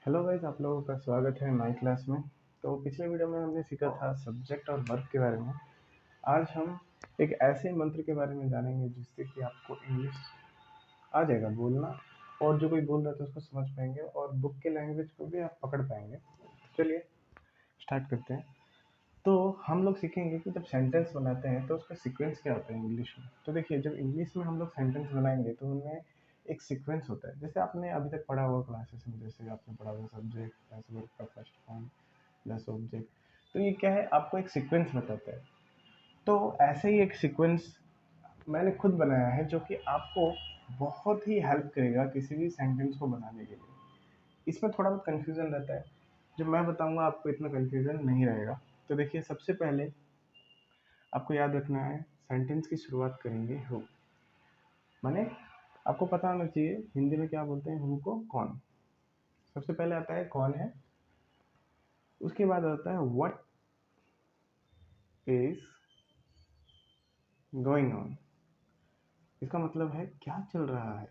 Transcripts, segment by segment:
Hello guys, आप लोगों का स्वागत है हमारी क्लास में। तो पिछले वीडियो में हमने सीखा था सब्जेक्ट और वर्ब के बारे में। आज हम एक ऐसे मंत्र के बारे में जानेंगे जिससे कि आपको इंग्लिश आ जाएगा बोलना, और जो कोई बोल रहा था उसको समझ पाएंगे और बुक के लैंग्वेज को भी आप पकड़ पाएंगे। तो चलिए स्टार्ट करते हैं। तो हम लोग सीखेंगे कि जब सेंटेंस बनाते हैं तो उसका सीक्वेंस क्या होता है इंग्लिश में। तो देखिए, जब इंग्लिश में हम लोग सेंटेंस बनाएंगे तो उनमें एक सीक्वेंस होता है, जैसे आपने अभी तक पढ़ा हुआ क्लासेस में, जैसे आपने पढ़ा हुआ सब्जेक्ट प्लस वर्ब का फर्स्ट फॉर्म प्लस ऑब्जेक्ट। तो ये क्या है, आपको एक सीक्वेंस बताता है। तो ऐसे ही एक सीक्वेंस मैंने खुद बनाया है जो कि आपको बहुत ही हेल्प करेगा किसी भी सेंटेंस को बनाने के लिए। इसमें थोड़ा बहुत कन्फ्यूज़न रहता है, जो मैं बताऊंगा आपको इतना कन्फ्यूज़न नहीं रहेगा। तो देखिए, सबसे पहले आपको याद रखना है, सेंटेंस की शुरुआत करेंगे हु। माने आपको पता होना चाहिए हिंदी में क्या बोलते हैं हु को, कौन। सबसे पहले आता है कौन है, उसके बाद आता है व्हाट इज गोइंग ऑन। इसका मतलब है क्या चल रहा है।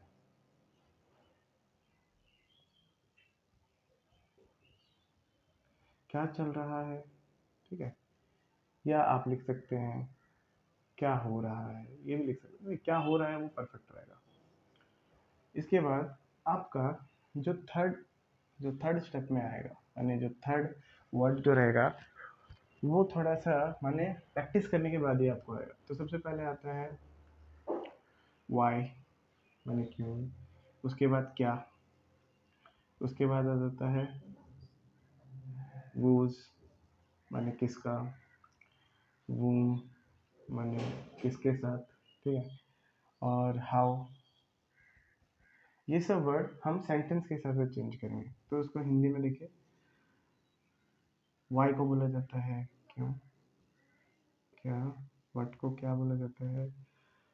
क्या चल रहा है, ठीक है। या आप लिख सकते हैं क्या हो रहा है, ये भी लिख सकते हैं। क्या हो रहा है वो परफेक्ट रहेगा। इसके बाद आपका जो थर्ड स्टेप में आएगा, यानी जो थर्ड वर्ड जो रहेगा वो थोड़ा सा माने प्रैक्टिस करने के बाद ही आपको आएगा। तो सबसे पहले आता है वाई, माने क्यों। उसके बाद क्या, उसके बाद आ जाता है वूज, माने किसका। वूम, माने किसके साथ, ठीक है। और हाउ। ये सब वर्ड हम सेंटेंस के हिसाब से चेंज करेंगे। तो उसको हिंदी में देखिए, वाई को बोला जाता है क्यों, क्या। व्हाट को क्या बोला जाता है,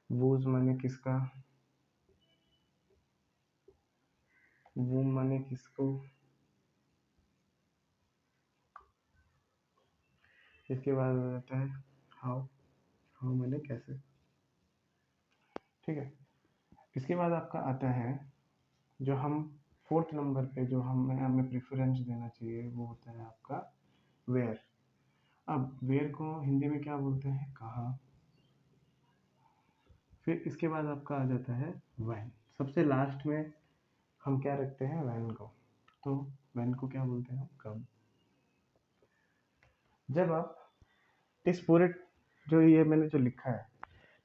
वूज माने किसका, वूम माने किसको। इसके बाद आ जाता है हाउ, हाउ माने कैसे, ठीक है। इसके बाद आपका आता है जो हम फोर्थ नंबर पे जो हमें प्रेफरेंस देना चाहिए, वो होता है आपका वेयर। अब वेयर को हिंदी में क्या बोलते हैं, कहाँ। फिर इसके बाद आपका आ जाता है व्हेन। सबसे लास्ट में हम क्या रखते हैं, व्हेन को। तो व्हेन को क्या बोलते हैं हम, कब। जब आप इस पूरे जो ये मैंने जो लिखा है,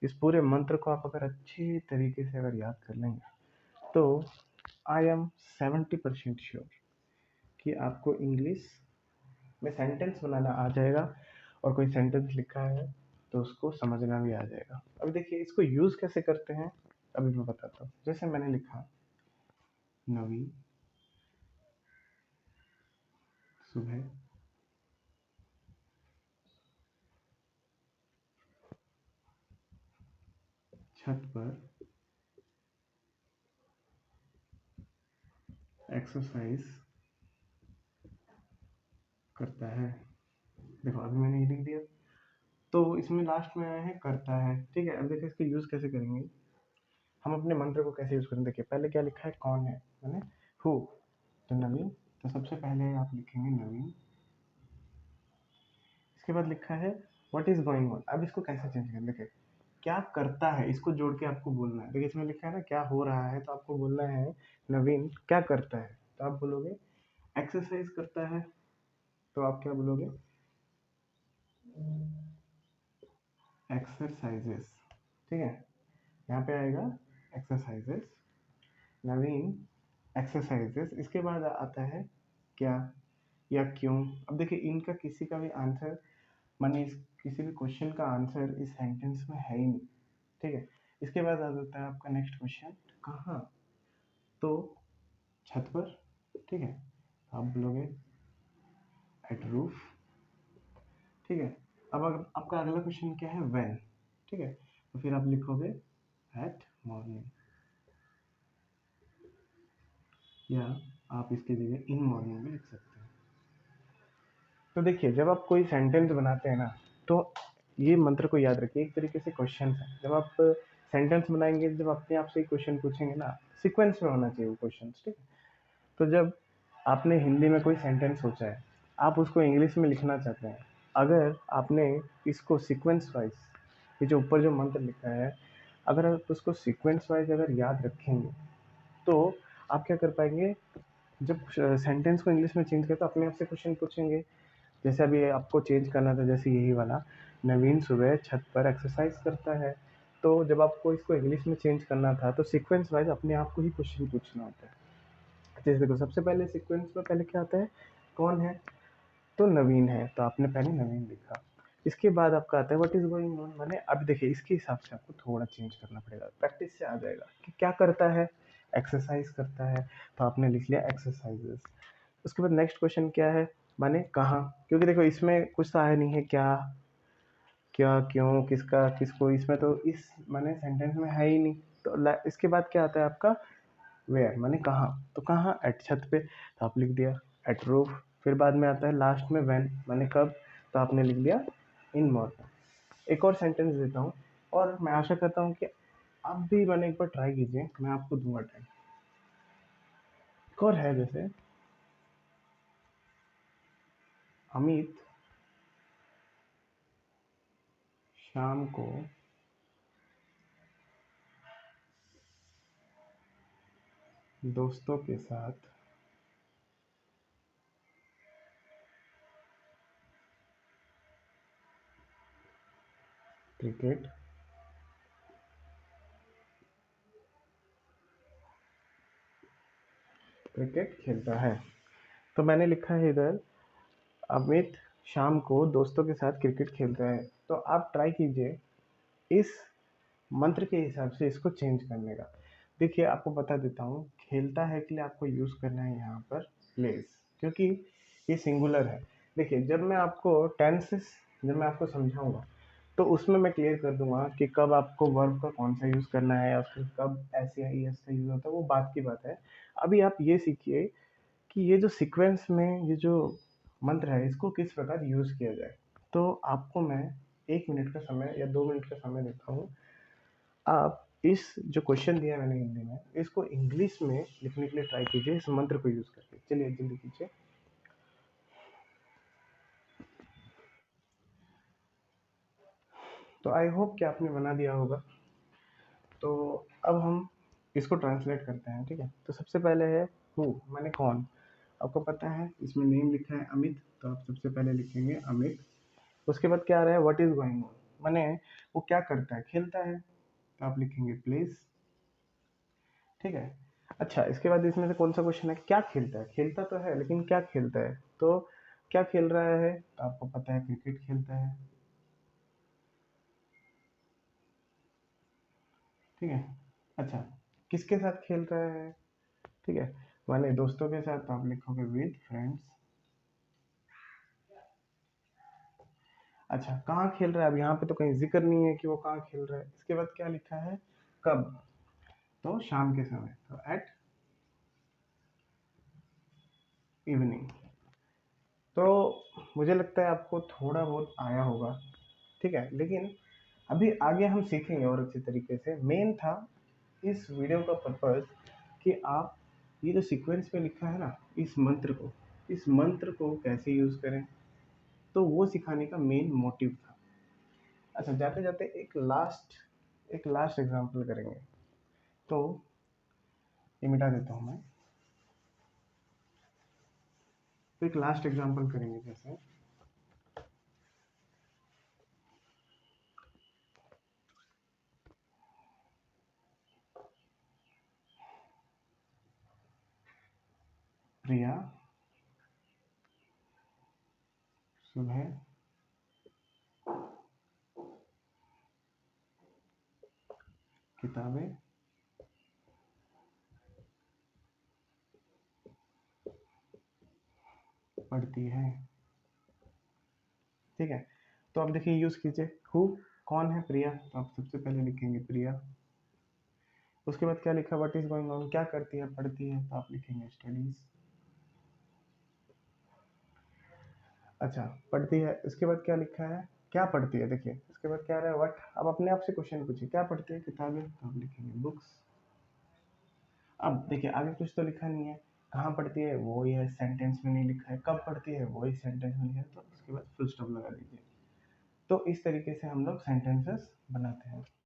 इस पूरे मंत्र को आप अगर अच्छी तरीके से अगर याद कर लेंगे तो आई एम 70% श्योर कि आपको इंग्लिश में सेंटेंस बनाना आ जाएगा, और कोई सेंटेंस लिखा है तो उसको समझना भी आ जाएगा। अभी देखिए, इसको यूज़ कैसे करते हैं अभी मैं बताता हूँ। जैसे मैंने लिखा नवी सुबह छत पर एक्सरसाइज करता है। देखो, अभी मैंने ये लिख दिया, तो इसमें लास्ट में आया है करता है, ठीक है। अब देखिए इसको यूज़ कैसे करेंगे, हम अपने मंत्र को कैसे यूज़ करेंगे। देखिए, पहले क्या लिखा है, कौन है, मैंने हु। तो नवीन, तो सबसे पहले आप लिखेंगे नवीन। इसके बाद लिखा है व्हाट इज गोइंग ऑन। अब इसको कैसे चेंज करें, देखिए क्या करता है, इसको जोड़ के आपको बोलना है। देखिए इसमें लिखा है ना क्या हो रहा है, तो आपको बोलना है नवीन क्या करता है। तो आप बोलोगे एक्सरसाइज करता है, तो आप क्या बोलोगे, एक्सरसाइजेस, ठीक है। यहाँ पे आएगा एक्सरसाइजेस, नवीन एक्सरसाइजेस। इसके बाद आता है क्या या क्यों। अब देखिए, इनका किसी का भी आंसर, माने किसी भी क्वेश्चन का आंसर इस सेंटेंस में है ही नहीं, ठीक है। इसके बाद आ जाता है आपका नेक्स्ट क्वेश्चन, कहाँ। तो छत पर, ठीक है। आप बोलोगे एट रूफ, ठीक है। अब अगर आपका अगला क्वेश्चन क्या है, व्हेन, ठीक है। तो फिर आप लिखोगे एट मॉर्निंग, या आप इसकी जगह इन मॉर्निंग भी लिख सकते हैं। तो देखिए, जब आप कोई सेंटेंस बनाते हैं ना, तो ये मंत्र को याद रखिए, एक तरीके से क्वेश्चन है। जब आप सेंटेंस बनाएंगे, जब अपने आप से क्वेश्चन पूछेंगे ना, सीक्वेंस में होना चाहिए वो क्वेश्चन, ठीक है। तो जब आपने हिंदी में कोई सेंटेंस सोचा है, आप उसको इंग्लिश में लिखना चाहते हैं। अगर आपने इसको सीक्वेंस वाइज, ये जो ऊपर जो मंत्र लिखा है, अगर आप उसको सीक्वेंस वाइज अगर याद रखेंगे तो आप क्या कर पाएंगे, जब सेंटेंस को इंग्लिश में चेंज करते तो अपने आप से क्वेश्चन पूछेंगे। जैसे अभी आपको चेंज करना था, जैसे यही वाला, नवीन सुबह छत पर एक्सरसाइज करता है। तो जब आपको इसको इंग्लिश में चेंज करना था तो सीक्वेंस वाइज अपने आप को ही क्वेश्चन पूछना होता है। जैसे देखो, सबसे पहले सीक्वेंस में पहले क्या आता है, कौन है, तो नवीन है, तो आपने पहले नवीन लिखा। इसके बाद आपका आता है व्हाट इज गोइंग ऑन, मैंने अब देखिए इसके हिसाब से आपको थोड़ा चेंज करना पड़ेगा, प्रैक्टिस से आ जाएगा कि क्या करता है, एक्सरसाइज करता है, तो आपने लिख लिया एक्सरसाइजेस। उसके बाद नेक्स्ट क्वेश्चन क्या है, माने कहाँ, क्योंकि देखो इसमें कुछ तो आया नहीं है, क्या, क्या, क्यों, किसका, किसको, इसमें तो इस माने सेंटेंस में है ही नहीं। तो इसके बाद क्या आता है आपका, वेयर, माने कहाँ, तो कहाँ, एट छत पे, तो आप लिख दिया एट रूफ। फिर बाद में आता है लास्ट में व्हेन, माने कब, तो आपने लिख दिया इन मॉर्निंग। एक और सेंटेंस देता हूँ, और मैं आशा करता हूँ कि आप भी मैंने एक बार ट्राई कीजिए, मैं आपको दूंगा टाइम। एक और है, जैसे अमित शाम को दोस्तों के साथ क्रिकेट क्रिकेट खेलता है। तो मैंने लिखा है इधर, अमित शाम को दोस्तों के साथ क्रिकेट खेलता है। तो आप ट्राई कीजिए इस मंत्र के हिसाब से इसको चेंज करने का। देखिए आपको बता देता हूँ, खेलता है के लिए आपको यूज़ करना है यहाँ पर प्लेस, क्योंकि ये सिंगुलर है। देखिए जब मैं आपको टेंसेस, जब मैं आपको समझाऊंगा तो उसमें मैं क्लियर कर दूंगा कि कब आपको वर्ब का कौन सा यूज़ करना है, या फिर कब ऐसे आई एस का यूज़ होता है, वो बात की बात है। अभी आप ये सीखिए कि ये जो सीक्वेंस में ये जो मंत्र है इसको किस प्रकार यूज़ किया जाए। तो आपको मैं 1 मिनट का समय या 2 मिनट का समय देता हूँ। आप इस जो क्वेश्चन दिया है मैंने हिंदी में, इसको इंग्लिश में लिखने के लिए ट्राई कीजिए इस मंत्र को यूज़ करके। चलिए जल्दी कीजिए। तो आई होप कि आपने बना दिया होगा। तो अब हम इसको ट्रांसलेट करते हैं, ठीक है। तो सबसे पहले है हु, माने कौन। आपको पता है इसमें नेम लिखा है अमित, तो आप सबसे पहले लिखेंगे अमित। उसके बाद क्या आ रहा है, व्हाट इज गोइंग ऑन, माने वो क्या करता है, खेलता है, तो आप लिखेंगे प्लेस, ठीक है। अच्छा, इसके बाद इसमें से कौन सा क्वेश्चन है, क्या खेलता है, खेलता तो है लेकिन क्या खेलता है, तो क्या खेल रहा है, तो आपको पता है क्रिकेट खेलता है, ठीक है। अच्छा, किसके साथ खेल रहा है, ठीक है, माने दोस्तों के साथ, तो आप लिखोगे विद फ्रेंड्स। अच्छा, कहाँ खेल रहा है, अब यहाँ पे तो कहीं जिक्र नहीं है कि वो कहाँ खेल रहा है। इसके बाद क्या लिखा है, कब, तो शाम के समय, तो एट इवनिंग। तो मुझे लगता है आपको थोड़ा बहुत आया होगा, ठीक है। लेकिन अभी आगे हम सीखेंगे और अच्छे तरीके से। मेन था इस वीडियो का पर्पस कि आप ये जो सीक्वेंस में लिखा है ना, इस मंत्र को कैसे यूज़ करें, तो वो सिखाने का मेन मोटिव था। अच्छा, जाते जाते एक लास्ट एग्जांपल करेंगे। तो ये मिटा देता हूँ मैं। तो एक लास्ट एग्जांपल करेंगे, जैसे प्रिया सुबह किताबें पढ़ती है, ठीक है। तो आप देखिए यूज़ कीजिए हु, कौन है, प्रिया, तो आप सबसे पहले लिखेंगे प्रिया। उसके बाद क्या लिखा, व्हाट इज गोइंग ऑन, क्या करती है, पढ़ती है, तो आप लिखेंगे स्टडीज। अच्छा, पढ़ती है, इसके बाद क्या लिखा है, क्या पढ़ती है, देखिए इसके बाद क्या रहा है, व्हाट। अब अपने आप से क्वेश्चन पूछिए, क्या पढ़ती है, किताबें, तो आप लिखेंगे बुक्स। अब देखिए आगे कुछ तो लिखा नहीं है, कहाँ पड़ती है वो ये सेंटेंस में नहीं लिखा है, कब पड़ती है वो इस सेंटेंस में लिखा है, तो उसके बाद फुल स्टॉप लगा दीजिए। तो इस तरीके से हम लोग सेंटेंसेस बनाते हैं।